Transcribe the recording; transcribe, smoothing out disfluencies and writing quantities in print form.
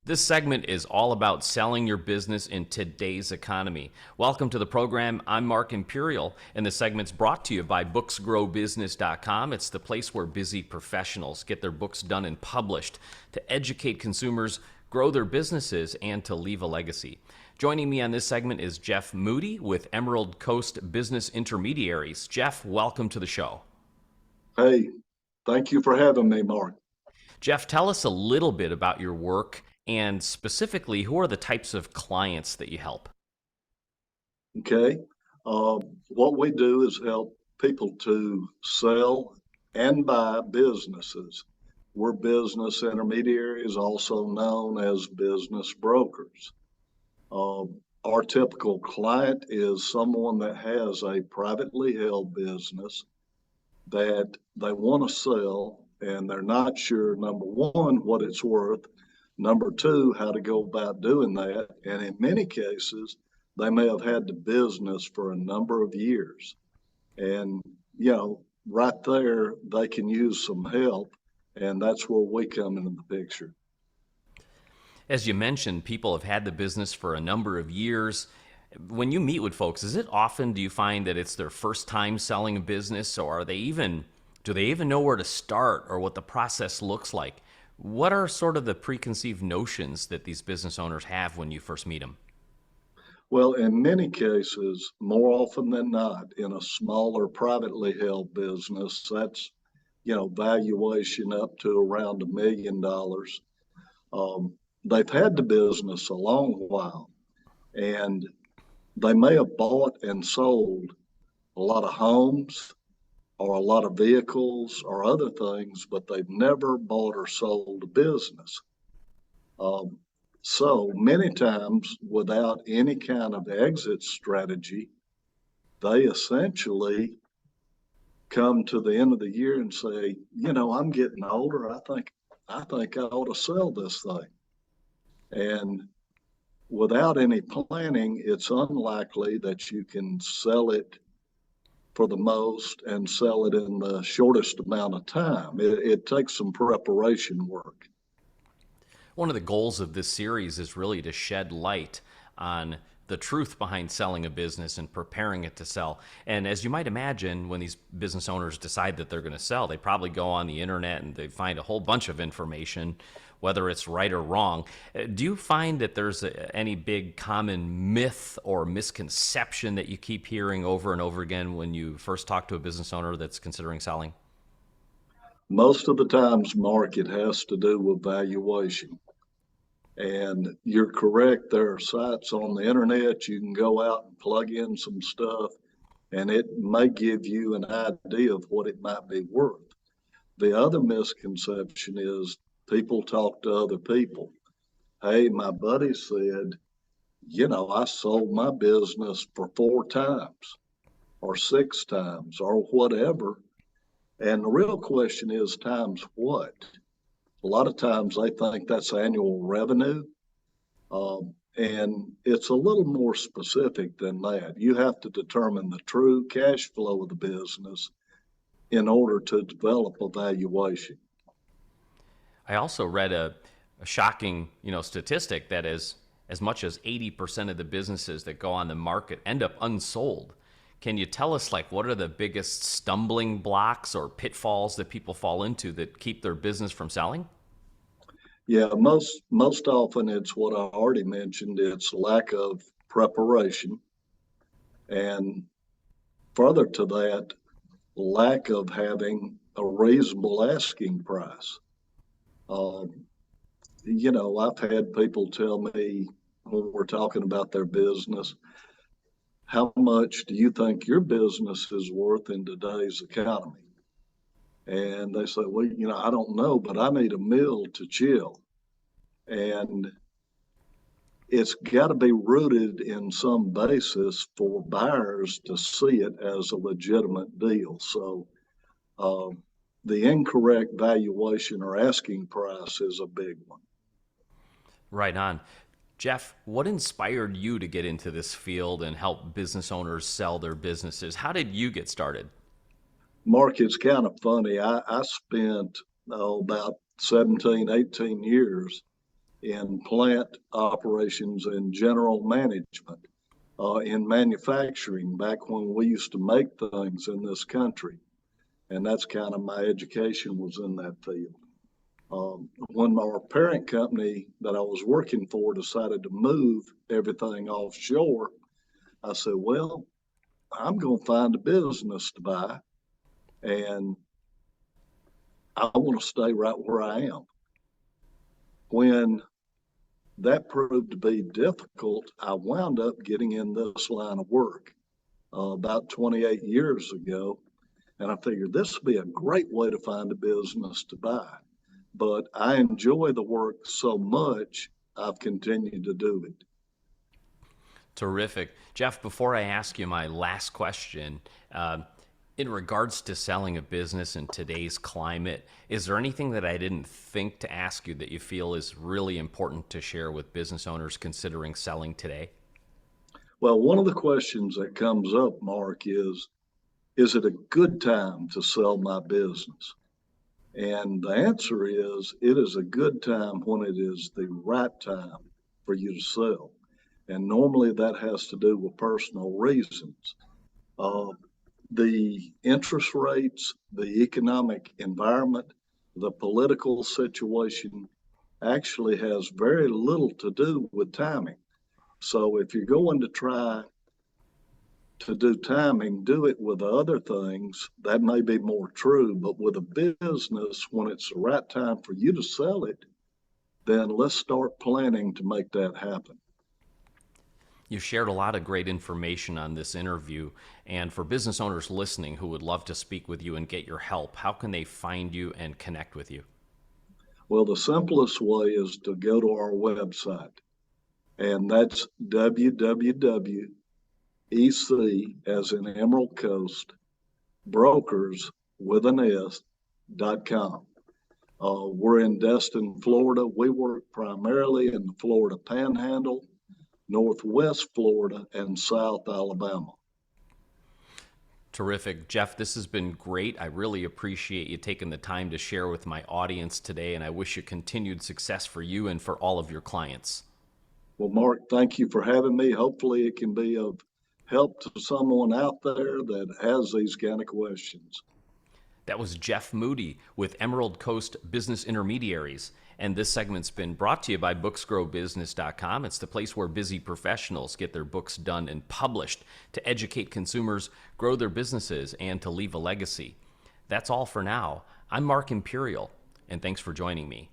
This segment is all about selling your business in today's economy. Welcome to the program. I'm Mark Imperial, and this segment's brought to you by booksgrowbusiness.com. It's the place where busy professionals get their books done and published to educate consumers, grow their businesses, and to leave a legacy. Joining me on this segment is Jeff Moody with Emerald Coast Business Intermediaries. Jeff, welcome to the show. Hey, thank you for having me, Mark. Jeff, tell us a little bit about your work and specifically, who are the types of clients that you help? Okay. What we do is help people to sell and buy businesses. We're business intermediaries, also known as business brokers. Our typical client is someone that has a privately held business that they want to sell and they're not sure, number one, what it's worth, number two, how to go about doing that. And in many cases, they may have had the business for a number of years. And, right there, they can use some help. And that's where we come into the picture. As you mentioned, people have had the business for a number of years. When you meet with folks, is it often, do you find that it's their first time selling a business, or do they even know where to start or what the process looks like? What are sort of the preconceived notions that these business owners have when you first meet them? Well, in many cases, more often than not, in a smaller privately held business, that's, valuation up to around $1 million. They've had the business a long while and they may have bought and sold a lot of homes or a lot of vehicles or other things, but they've never bought or sold a business. Um, so many times, without any kind of exit strategy, they essentially come to the end of the year and say, I'm getting older. I think I ought to sell this thing. And without any planning, it's unlikely that you can sell it for the most and sell it in the shortest amount of time. It takes some preparation work. One of the goals of this series is really to shed light on the truth behind selling a business and preparing it to sell. And as you might imagine, when these business owners decide that they're going to sell, they probably go on the internet and they find a whole bunch of information, whether it's right or wrong. Do you find that there's any big common myth or misconception that you keep hearing over and over again when you first talk to a business owner that's considering selling? Most of the times, Mark, it has to do with valuation. And you're correct, there are sites on the internet you can go out and plug in some stuff, and it may give you an idea of what it might be worth. The other misconception is people talk to other people. Hey, my buddy said, I sold my business for 4 times or 6 times or whatever. And the real question is, times what? A lot of times they think that's annual revenue. And it's a little more specific than that. You have to determine the true cash flow of the business in order to develop a valuation. I also read a shocking, statistic that is as much as 80% of the businesses that go on the market end up unsold. Can you tell us, like, what are the biggest stumbling blocks or pitfalls that people fall into that keep their business from selling? Yeah, most often it's what I already mentioned. It's lack of preparation, and further to that, lack of having a reasonable asking price. Um, I've had people tell me when we're talking about their business, how much do you think your business is worth in today's economy? And they say, well, I don't know, but I need a meal to chill. And it's got to be rooted in some basis for buyers to see it as a legitimate deal. So um, the incorrect valuation or asking price is a big one. Right on. Jeff, what inspired you to get into this field and help business owners sell their businesses? How did you get started? Mark, it's kind of funny. I spent about 17, 18 years in plant operations and general management, in manufacturing back when we used to make things in this country. And that's kind of my education was in that field. When our parent company that I was working for decided to move everything offshore, I said, well, I'm going to find a business to buy and I want to stay right where I am. When that proved to be difficult, I wound up getting in this line of work about 28 years ago. And I figured this would be a great way to find a business to buy. But I enjoy the work so much, I've continued to do it. Terrific. Jeff, before I ask you my last question, in regards to selling a business in today's climate, is there anything that I didn't think to ask you that you feel is really important to share with business owners considering selling today? Well, one of the questions that comes up, Mark, is it a good time to sell my business? And the answer is it is a good time when it is the right time for you to sell. And normally that has to do with personal reasons. Uh, the interest rates, the economic environment, the political situation actually has very little to do with timing. So if you're going to try to do timing, do it with other things. That may be more true, but with a business, when it's the right time for you to sell it, then let's start planning to make that happen. You shared a lot of great information on this interview. And for business owners listening who would love to speak with you and get your help, how can they find you and connect with you? Well, the simplest way is to go to our website, and that's www.ec, as in Emerald Coast, brokers with an S.com. We're in Destin, Florida. We work primarily in the Florida Panhandle, Northwest Florida, and South Alabama. Terrific. Jeff, this has been great. I really appreciate you taking the time to share with my audience today, and I wish you continued success for you and for all of your clients. Well, Mark, thank you for having me. Hopefully, it can be of help to someone out there that has these kind of questions. That was Jeff Moody with Emerald Coast Business Intermediaries. And this segment's been brought to you by booksgrowbusiness.com. It's the place where busy professionals get their books done and published to educate consumers, grow their businesses, and to leave a legacy. That's all for now. I'm Mark Imperial, and thanks for joining me.